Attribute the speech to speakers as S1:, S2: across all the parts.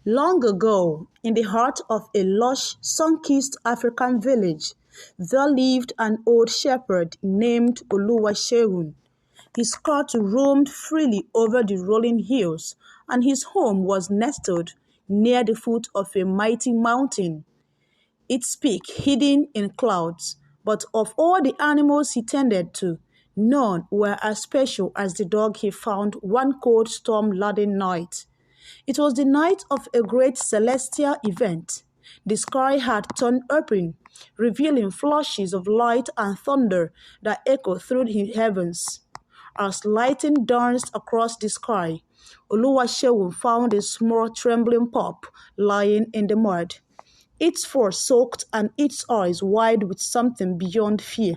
S1: Long ago, in the heart of a lush, sun-kissed African village, there lived an old shepherd named Oluwaseun. His cart roamed freely over the rolling hills, and his home was nestled near the foot of a mighty mountain, its peak hidden in clouds. But of all the animals he tended to, none were as special as the dog he found one cold storm-laden night. It was the night of a great celestial event. The sky had torn open, revealing flashes of light and thunder that echoed through the heavens. As lightning danced across the sky, Oluwaseun found a small trembling pup lying in the mud, its fur soaked and its eyes wide with something beyond fear.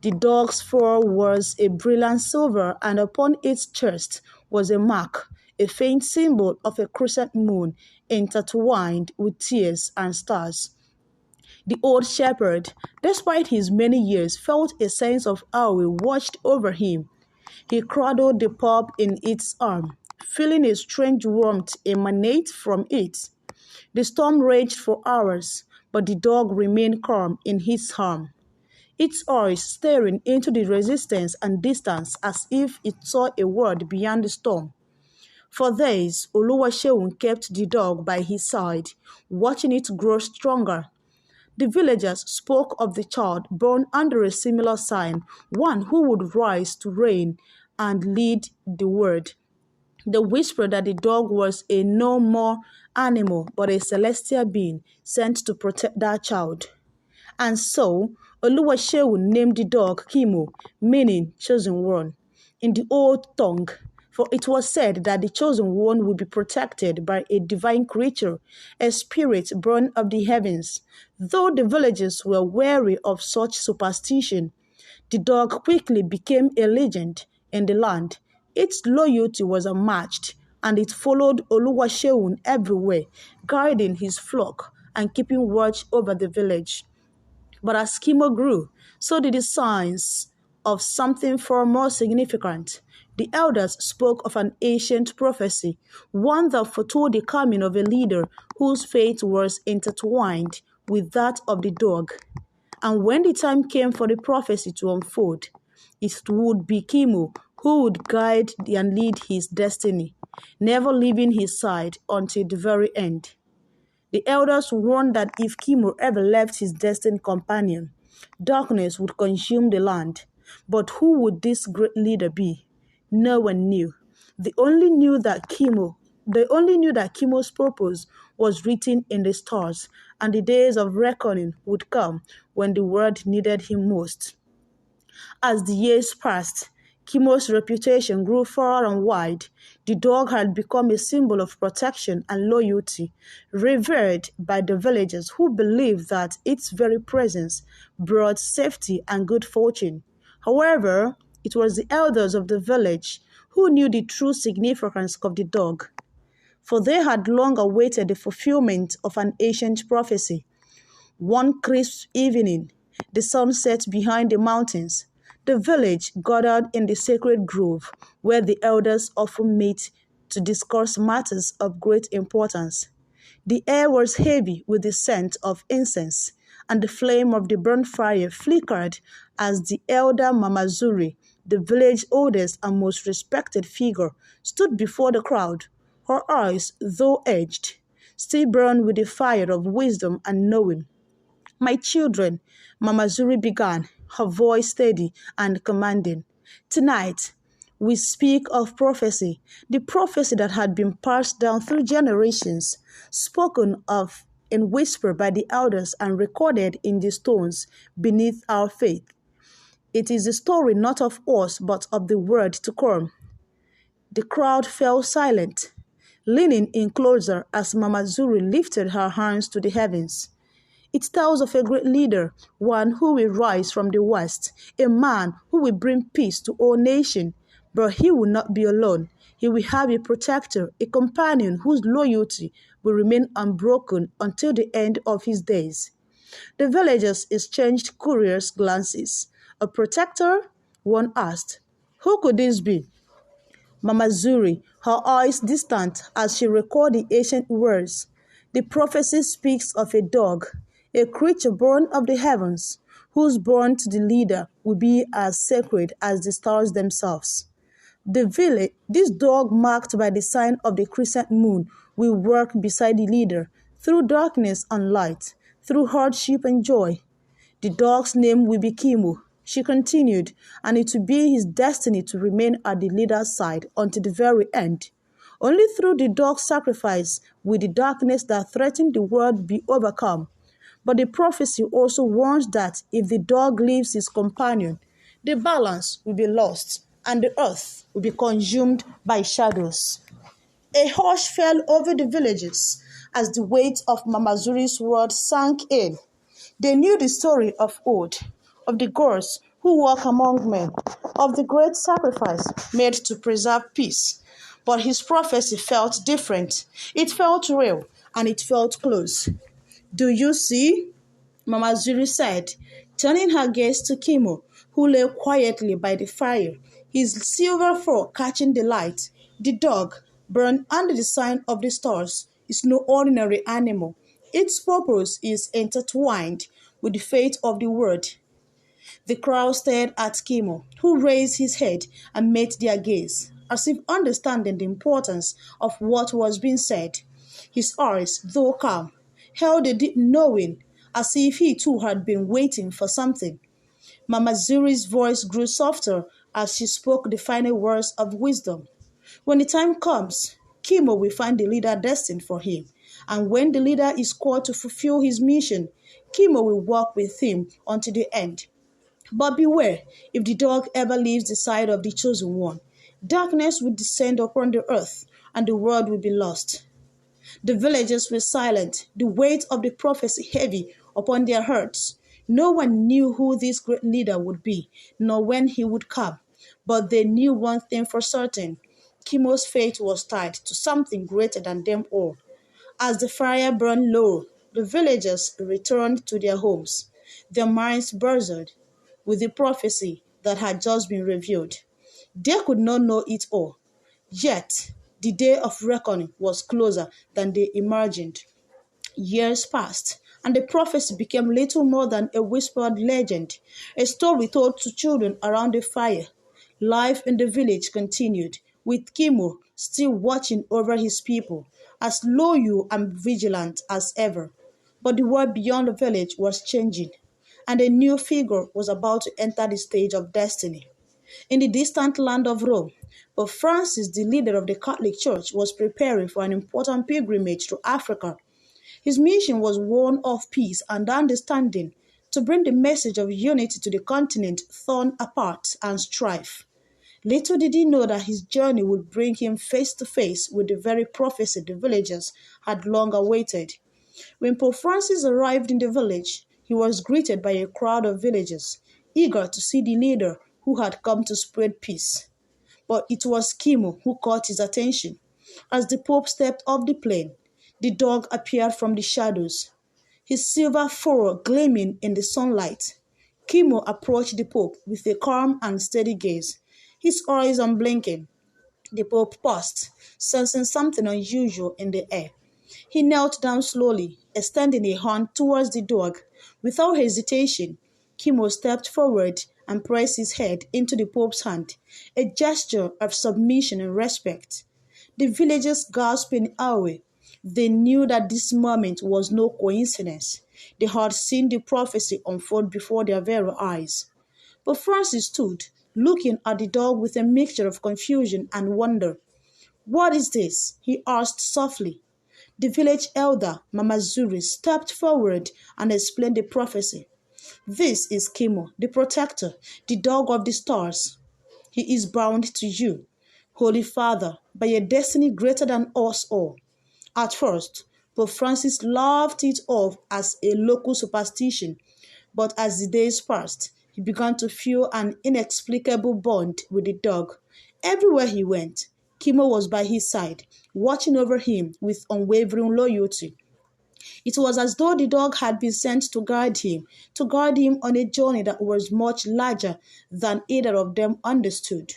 S1: The dog's fur was a brilliant silver, and upon its chest was a mark, a faint symbol of a crescent moon intertwined with tears and stars. The old shepherd, despite his many years, felt a sense of awe washed over him. He cradled the pup in its arm, feeling a strange warmth emanate from it. The storm raged for hours, but the dog remained calm in his arm, its eyes staring into the resistance and distance as if it saw a world beyond the storm. For days, Oluwaseun kept the dog by his side, watching it grow stronger. The villagers spoke of the child born under a similar sign, one who would rise to reign and lead the world. They whispered that the dog was a no more animal but a celestial being sent to protect that child. And so, Oluwaseun named the dog Kimo, meaning chosen one, in the old tongue, for it was said that the chosen one would be protected by a divine creature, a spirit born of the heavens. Though the villagers were wary of such superstition, the dog quickly became a legend in the land. Its loyalty was unmatched, and it followed Oluwaseun everywhere, guiding his flock and keeping watch over the village. But as Kimo grew, so did the signs of something far more significant. The elders spoke of an ancient prophecy, one that foretold the coming of a leader whose fate was intertwined with that of the dog. And when the time came for the prophecy to unfold, it would be Kimo who would guide and lead his destiny, never leaving his side until the very end. The elders warned that if Kimo ever left his destined companion, darkness would consume the land. But who would this great leader be? No one knew. They only knew that Kimo's purpose was written in the stars, and the days of reckoning would come when the world needed him most. As the years passed, Kimo's reputation grew far and wide. The dog had become a symbol of protection and loyalty, revered by the villagers who believed that its very presence brought safety and good fortune. However, it was the elders of the village who knew the true significance of the dog, for they had long awaited the fulfillment of an ancient prophecy. One crisp evening, the sun set behind the mountains. The village gathered in the sacred grove where the elders often meet to discuss matters of great importance. The air was heavy with the scent of incense, and the flame of the bonfire flickered as the elder Mama Zuri, the village's oldest and most respected figure, stood before the crowd. Her eyes, though edged, still burned with the fire of wisdom and knowing. "My children," Mama Zuri began, her voice steady and commanding. "Tonight, we speak of prophecy, the prophecy that had been passed down through generations, spoken of in whisper by the elders and recorded in the stones beneath our faith. It is a story not of us, but of the word to come." The crowd fell silent, leaning in closer as Mama Zuri lifted her hands to the heavens. "It tells of a great leader, one who will rise from the west, a man who will bring peace to all nations. But he will not be alone. He will have a protector, a companion whose loyalty will remain unbroken until the end of his days." The villagers exchanged curious glances. "A protector?" one asked. "Who could this be?" Mama Zuri, her eyes distant as she recalled the ancient words. The prophecy speaks of a dog, a creature born of the heavens, whose born to the leader will be as sacred as the stars themselves. The village, this dog marked by the sign of the crescent moon, will work beside the leader, through darkness and light, through hardship and joy. The dog's name will be Kimu, she continued, and it will be his destiny to remain at the leader's side until the very end. Only through the dog's sacrifice will the darkness that threatened the world be overcome. But the prophecy also warns that if the dog leaves his companion, the balance will be lost and the earth will be consumed by shadows. A hush fell over the villages as the weight of Mama Zuri's words sank in. They knew the story of old, of the gods who walk among men, of the great sacrifice made to preserve peace. But his prophecy felt different. It felt real and it felt close. Do you see? Mama Zuri said, turning her gaze to Kimo, who lay quietly by the fire, his silver fur catching the light. The dog, burned under the sign of the stars, is no ordinary animal. Its purpose is intertwined with the fate of the world. The crowd stared at Kimo, who raised his head and met their gaze, as if understanding the importance of what was being said. His eyes, though calm, held a deep knowing, as if he too had been waiting for something. Mama Zuri's voice grew softer as she spoke the final words of wisdom. When the time comes, Kimo will find the leader destined for him. And when the leader is called to fulfill his mission, Kimo will walk with him until the end. But beware, if the dog ever leaves the side of the chosen one, darkness will descend upon the earth and the world will be lost. The villagers were silent, the weight of the prophecy heavy upon their hearts. No one knew who this great leader would be, nor when he would come. But they knew one thing for certain. Kimo's fate was tied to something greater than them all. As the fire burned low, the villagers returned to their homes, their minds buzzed with the prophecy that had just been revealed. They could not know it all, yet the day of reckoning was closer than they imagined. Years passed, and the prophecy became little more than a whispered legend, a story told to children around the fire. Life in the village continued, with Kimo still watching over his people, as loyal and vigilant as ever. But the world beyond the village was changing, and a new figure was about to enter the stage of destiny. In the distant land of Rome, Pope Francis, the leader of the Catholic Church, was preparing for an important pilgrimage to Africa. His mission was one of peace and understanding, to bring the message of unity to the continent torn apart and strife. Little did he know that his journey would bring him face to face with the very prophecy the villagers had long awaited. When Pope Francis arrived in the village, he was greeted by a crowd of villagers, eager to see the leader who had come to spread peace. But it was Kimo who caught his attention. As the Pope stepped off the plane, the dog appeared from the shadows, his silver fur gleaming in the sunlight. Kimo approached the Pope with a calm and steady gaze, his eyes unblinking. The Pope paused, sensing something unusual in the air. He knelt down slowly, extending a hand towards the dog. Without hesitation, Kimo stepped forward and pressed his head into the Pope's hand, a gesture of submission and respect. The villagers gasped in awe. They knew that this moment was no coincidence. They had seen the prophecy unfold before their very eyes. But Francis stood, looking at the dog with a mixture of confusion and wonder. "What is this?" he asked softly. The village elder, Mama Zuri, stepped forward and explained the prophecy. "This is Kimo, the protector, the dog of the stars. He is bound to you, Holy Father, by a destiny greater than us all." At first, Pope Francis laughed it off as a local superstition, but as the days passed, he began to feel an inexplicable bond with the dog. Everywhere he went, Kimo was by his side, watching over him with unwavering loyalty. It was as though the dog had been sent to guide him on a journey that was much larger than either of them understood.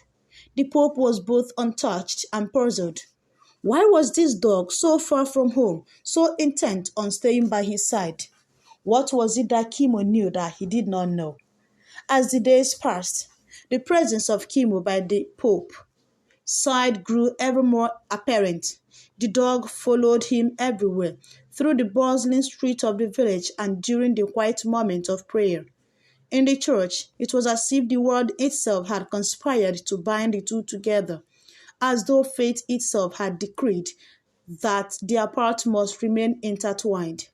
S1: The Pope was both untouched and puzzled. Why was this dog so far from home, so intent on staying by his side? What was it that Kimo knew that he did not know? As the days passed, the presence of Kimo by the Pope side grew ever more apparent. The dog followed him everywhere, through the bustling streets of the village and during the quiet moments of prayer. In the church, it was as if the world itself had conspired to bind the two together, as though fate itself had decreed that their paths must remain intertwined.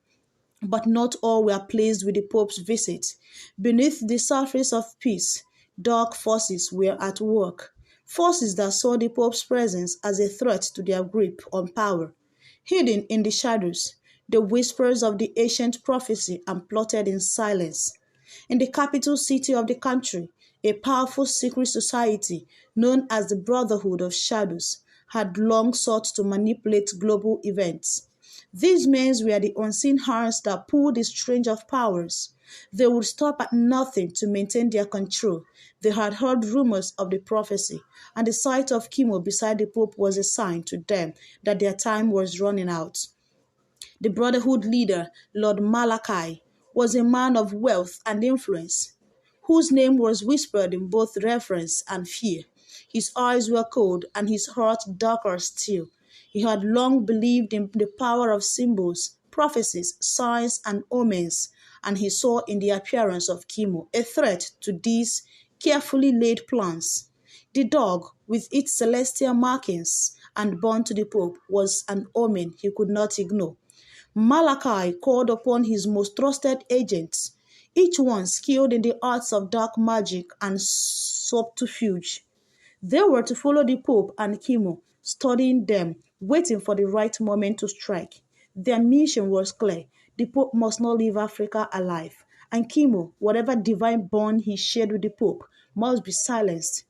S1: But not all were pleased with the Pope's visit. Beneath the surface of peace, dark forces were at work, forces that saw the Pope's presence as a threat to their grip on power. Hidden in the shadows, the whispers of the ancient prophecy and plotted in silence. In the capital city of the country, a powerful secret society known as the Brotherhood of Shadows had long sought to manipulate global events. These men were the unseen hands that pulled the strings of powers. They would stop at nothing to maintain their control. They had heard rumors of the prophecy, and the sight of Kimo beside the Pope was a sign to them that their time was running out. The Brotherhood leader, Lord Malachi, was a man of wealth and influence, whose name was whispered in both reverence and fear. His eyes were cold and his heart darker still. He had long believed in the power of symbols, prophecies, signs, and omens, and he saw in the appearance of Kimo a threat to these carefully laid plans. The dog, with its celestial markings and born to the Pope, was an omen he could not ignore. Malachi called upon his most trusted agents, each one skilled in the arts of dark magic and subterfuge. They were to follow the Pope and Kimo, studying them, waiting for the right moment to strike. Their mission was clear. The Pope must not leave Africa alive, and Kimo, whatever divine bond he shared with the Pope, must be silenced.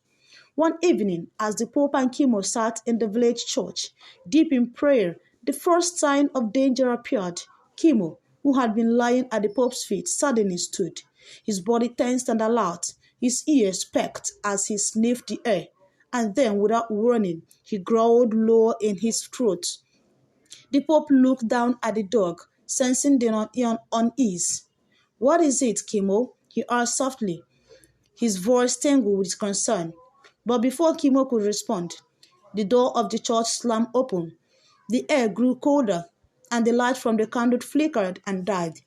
S1: One evening, as the Pope and Kimo sat in the village church, deep in prayer, the first sign of danger appeared. Kimo, who had been lying at the Pope's feet, suddenly stood. His body tensed and alert, his ears perked as he sniffed the air, and then, without warning, he growled low in his throat. The Pope looked down at the dog, sensing the unease. "What is it, Kimo?" he asked softly, his voice tangled with concern. But before Kimo could respond, the door of the church slammed open. The air grew colder, and the light from the candle flickered and died.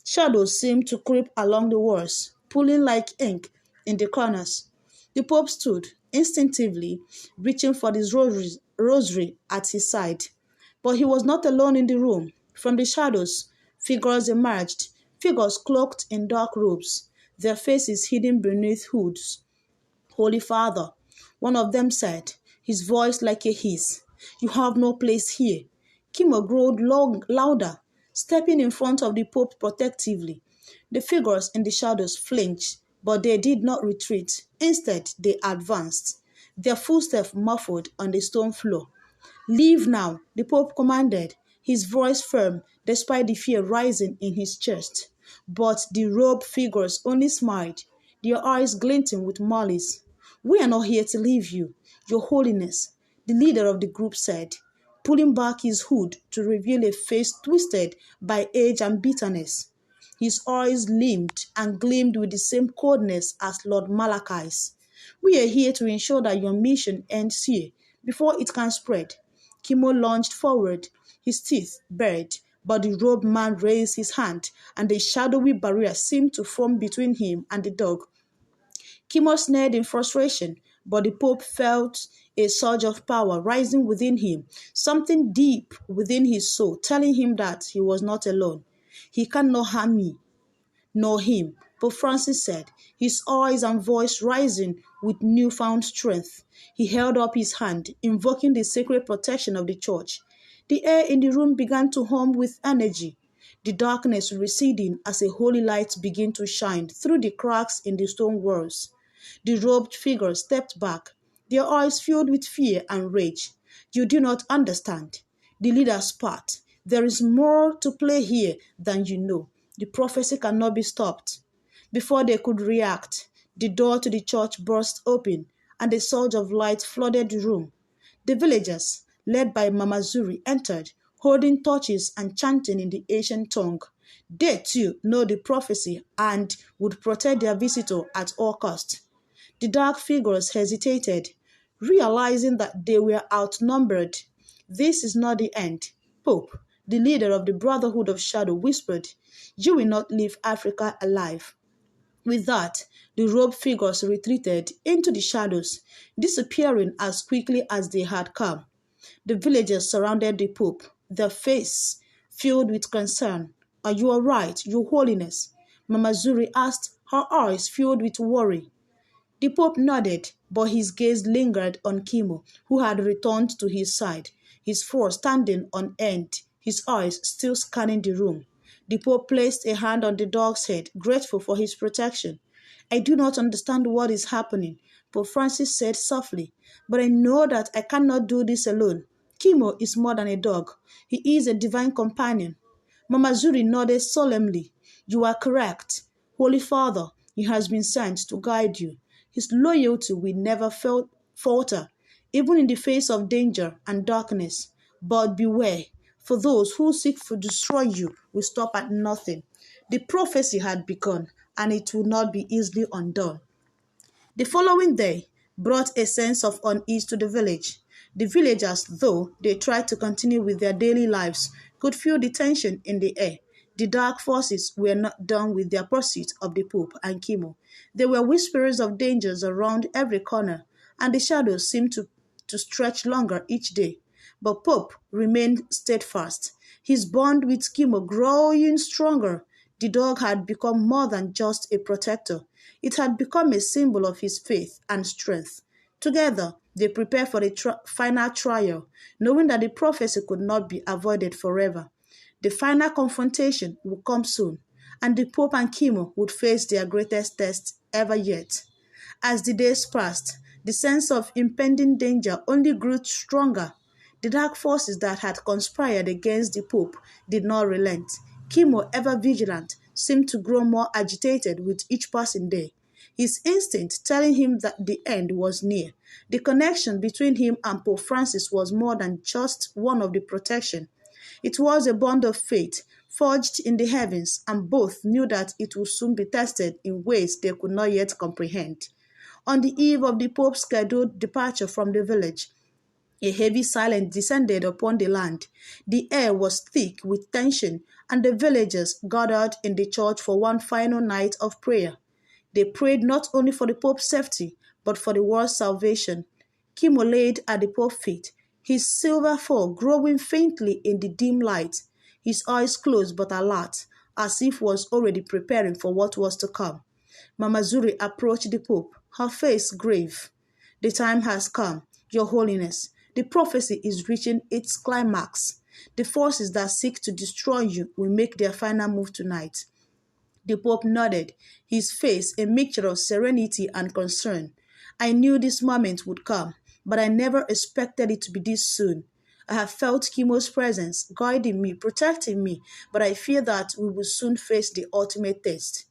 S1: Shadows seemed to creep along the walls, pulling like ink in the corners. The Pope stood, instinctively reaching for his rosary at his side. But he was not alone in the room. From the shadows, figures emerged, figures cloaked in dark robes, their faces hidden beneath hoods. "Holy Father," one of them said, his voice like a hiss, "you have no place here." Kimo growled louder, stepping in front of the Pope protectively. The figures in the shadows flinched, but they did not retreat. Instead, they advanced, their footsteps muffled on the stone floor. "Leave now," the Pope commanded, his voice firm despite the fear rising in his chest. But the robed figures only smiled, their eyes glinting with malice. "We are not here to leave you, Your Holiness," the leader of the group said, pulling back his hood to reveal a face twisted by age and bitterness. His eyes limped and gleamed with the same coldness as Lord Malachi's. "We are here to ensure that your mission ends here, before it can spread." Kimo lunged forward, his teeth bared, but the robed man raised his hand, and a shadowy barrier seemed to form between him and the dog. Kimo snared in frustration, but the Pope felt a surge of power rising within him, something deep within his soul telling him that he was not alone. "He cannot harm me, nor him," Pope Francis said, his eyes and voice rising with newfound strength. He held up his hand, invoking the sacred protection of the church. The air in the room began to hum with energy, the darkness receding as a holy light began to shine through the cracks in the stone walls. The robed figures stepped back, their eyes filled with fear and rage. "You do not understand," the leader spat. "There is more to play here than you know. The prophecy cannot be stopped." Before they could react, the door to the church burst open, and a surge of light flooded the room. The villagers, led by Mama Zuri, entered, holding torches and chanting in the ancient tongue. They too know the prophecy and would protect their visitor at all cost. The dark figures hesitated, realizing that they were outnumbered. This is not the end. Pope, the leader of the Brotherhood of Shadow, whispered, "You will not leave Africa alive." With that, the robed figures retreated into the shadows, disappearing as quickly as they had come. The villagers surrounded the Pope, their face filled with concern. "Are you all right, Your Holiness?" Mama Zuri asked, her eyes filled with worry. The Pope nodded, but his gaze lingered on Kimo, who had returned to his side, his force standing on end, his eyes still scanning the room. The Pope placed a hand on the dog's head, grateful for his protection. "I do not understand what is happening," Pope Francis said softly, "but I know that I cannot do this alone. Kimo is more than a dog. He is a divine companion." Mama Zuri nodded solemnly. "You are correct. Holy Father, he has been sent to guide you. His loyalty will never falter, even in the face of danger and darkness. But beware, for those who seek to destroy you will stop at nothing." The prophecy had begun, and it would not be easily undone. The following day brought a sense of unease to the village. The villagers, though they tried to continue with their daily lives, could feel the tension in the air. The dark forces were not done with their pursuit of the Pope and Kimo. There were whispers of dangers around every corner, and the shadows seemed to stretch longer each day. But Pope remained steadfast, his bond with Kimo growing stronger. The dog had become more than just a protector. It had become a symbol of his faith and strength. Together, they prepared for the final trial, knowing that the prophecy could not be avoided forever. The final confrontation would come soon, and the Pope and Kimo would face their greatest test ever yet. As the days passed, the sense of impending danger only grew stronger. The dark forces that had conspired against the Pope did not relent. Kimo, ever vigilant, seemed to grow more agitated with each passing day, his instinct telling him that the end was near. The connection between him and Pope Francis was more than just one of the protection. It was a bond of faith, forged in the heavens, and both knew that it would soon be tested in ways they could not yet comprehend. On the eve of the Pope's scheduled departure from the village, a heavy silence descended upon the land. The air was thick with tension, and the villagers gathered in the church for one final night of prayer. They prayed not only for the Pope's safety, but for the world's salvation. Kimo laid at the Pope's feet, his silver fur glowing faintly in the dim light, his eyes closed but alert, as if was already preparing for what was to come. Mama Zuri approached the Pope, her face grave. "The time has come, Your Holiness. The prophecy is reaching its climax. The forces that seek to destroy you will make their final move tonight." The Pope nodded, his face a mixture of serenity and concern. "I knew this moment would come, but I never expected it to be this soon. I have felt Kimo's presence, guiding me, protecting me, but I fear that we will soon face the ultimate test."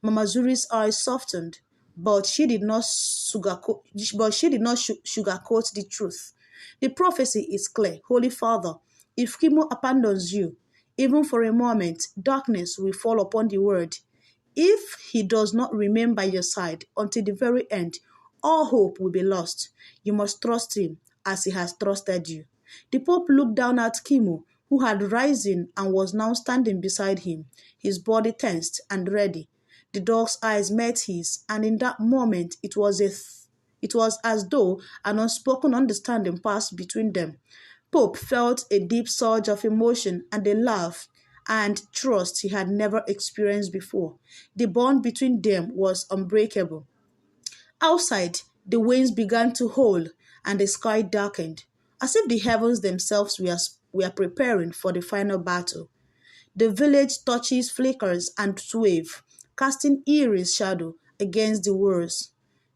S1: Mama Zuri's eyes softened, but she did not sugarcoat the truth. "The prophecy is clear, Holy Father. If Kimo abandons you, even for a moment, darkness will fall upon the world. If he does not remain by your side until the very end, all hope will be lost. You must trust him as he has trusted you." The Pope looked down at Kimo, who had risen and was now standing beside him, his body tensed and ready. The dog's eyes met his, and in that moment it was as though an unspoken understanding passed between them. Pope felt a deep surge of emotion and a love and trust he had never experienced before. The bond between them was unbreakable. Outside, the winds began to howl and the sky darkened, as if the heavens themselves were preparing for the final battle. The village torches flickers and swave, casting eerie shadow against the walls.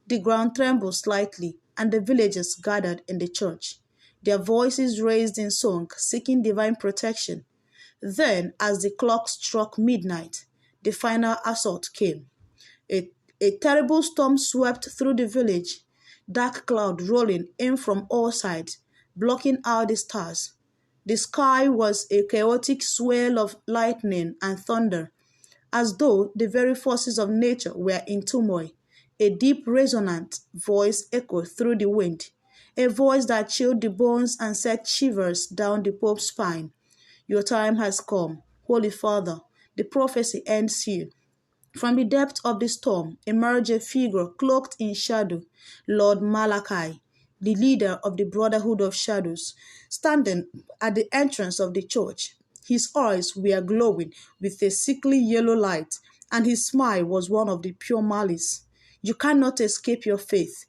S1: The ground trembled slightly, and the villagers gathered in the church, their voices raised in song, seeking divine protection. Then, as the clock struck midnight, the final assault came. A terrible storm swept through the village. dark cloud rolling in from all sides, blocking out the stars. The sky was a chaotic swirl of lightning and thunder, as though the very forces of nature were in turmoil. A deep, resonant voice echoed through the wind, a voice that chilled the bones and set shivers down the Pope's spine. Your time has come, Holy Father. The prophecy ends here. From the depth of the storm emerged a figure cloaked in shadow, Lord Malachi, the leader of the Brotherhood of Shadows, standing at the entrance of the church. His eyes were glowing with a sickly yellow light, and his smile was one of the pure malice. You cannot escape your faith,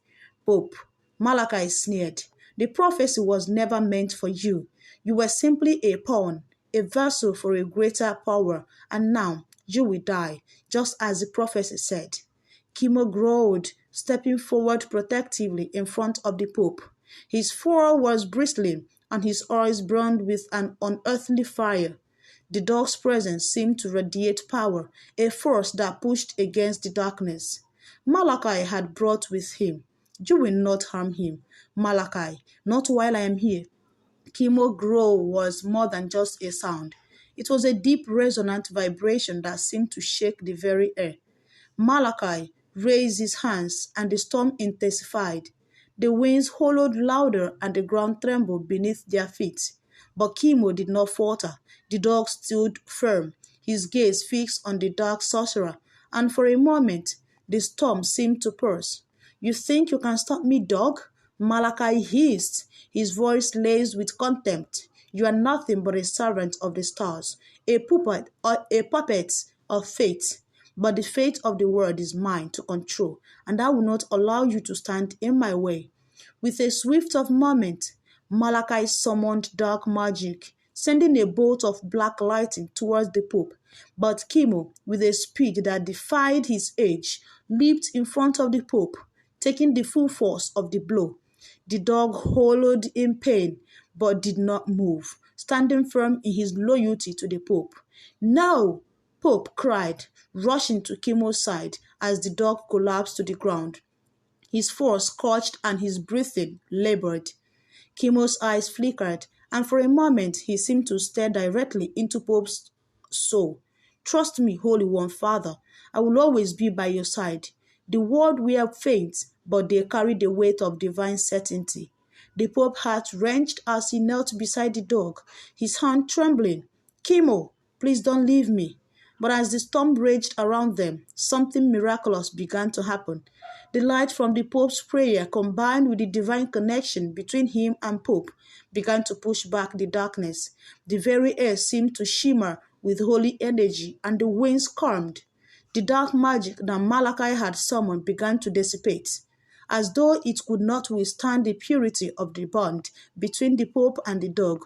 S1: Pope. Malachi sneered. The prophecy was never meant for you. You were simply a pawn, a vessel for a greater power, and now you will die, just as the prophecy said. Kimo growled, stepping forward protectively in front of the Pope. His fur was bristling, and his eyes burned with an unearthly fire. The dog's presence seemed to radiate power, a force that pushed against the darkness. Malachi had brought with him. You will not harm him, Malachi, not while I am here. Kimo growl was more than just a sound. It was a deep, resonant vibration that seemed to shake the very air. Malachi raised his hands, and the storm intensified. The winds hollowed louder, and the ground trembled beneath their feet. But Kimo did not falter. The dog stood firm, his gaze fixed on the dark sorcerer, and for a moment the storm seemed to pause. You think you can stop me, dog? Malachi hissed, his voice laced with contempt. You are nothing but a servant of the stars, a puppet of fate. But the fate of the world is mine to control, and I will not allow you to stand in my way. With a swift of moment, Malachi summoned dark magic, sending a bolt of black lightning towards the Pope. But Kimo, with a speed that defied his age, leaped in front of the Pope, taking the full force of the blow. The dog howled in pain, but did not move, standing firm in his loyalty to the Pope. No! Pope cried, rushing to Kimo's side as the dog collapsed to the ground. His fur scorched and his breathing labored. Kimo's eyes flickered, and for a moment he seemed to stare directly into Pope's soul. Trust me, Holy One, Father, I will always be by your side. The world will faint, but they carry the weight of divine certainty. The Pope's heart wrenched as he knelt beside the dog, his hand trembling. Kimo, please don't leave me. But as the storm raged around them, something miraculous began to happen. The light from the Pope's prayer, combined with the divine connection between him and Pope, began to push back the darkness. The very air seemed to shimmer with holy energy, and the winds calmed. The dark magic that Malachi had summoned began to dissipate, as though it could not withstand the purity of the bond between the Pope and the dog.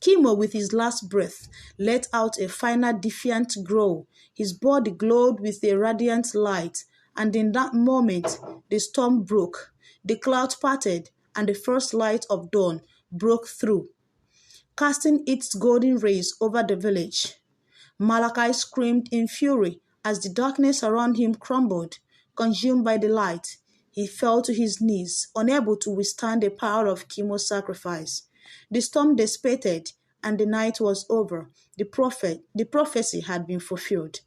S1: Kimo, with his last breath, let out a final defiant growl. His body glowed with a radiant light, and in that moment the storm broke. The cloud parted, and the first light of dawn broke through, casting its golden rays over the village. Malachi screamed in fury as the darkness around him crumbled, consumed by the light. He fell to his knees, unable to withstand the power of Kimo's sacrifice. The storm dissipated, and the night was over. The prophecy had been fulfilled.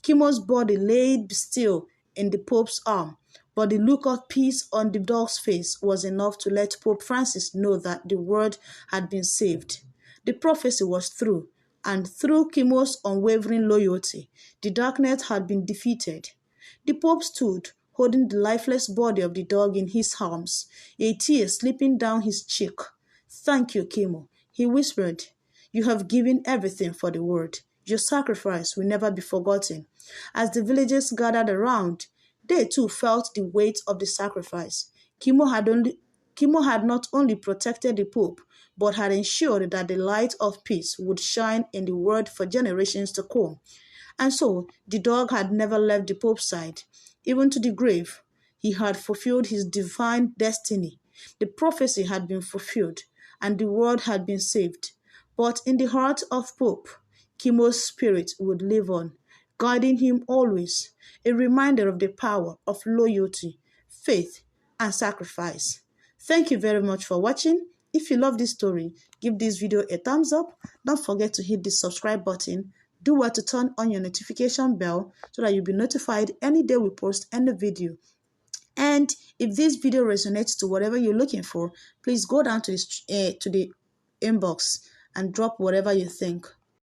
S1: Kimo's body lay still in the Pope's arm, but the look of peace on the dog's face was enough to let Pope Francis know that the world had been saved. The prophecy was through, and through Kimo's unwavering loyalty, the darkness had been defeated. The Pope stood, holding the lifeless body of the dog in his arms, a tear slipping down his cheek. Thank you, Kimo, he whispered. You have given everything for the world. Your sacrifice will never be forgotten. As the villagers gathered around, they too felt the weight of the sacrifice. Kimo had not only protected the Pope, but had ensured that the light of peace would shine in the world for generations to come. And so the dog had never left the Pope's side. Even to the grave, he had fulfilled his divine destiny. The prophecy had been fulfilled, and the world had been saved. But in the heart of Pope, Kimo's spirit would live on, guiding him always, a reminder of the power of loyalty, faith, and sacrifice. Thank you very much for watching. If you love this story, give this video a thumbs up. Don't forget to hit the subscribe button. Do well to turn on your notification bell so that you'll be notified any day we post any video. And if this video resonates to whatever you're looking for, please go down to the inbox and drop whatever you think.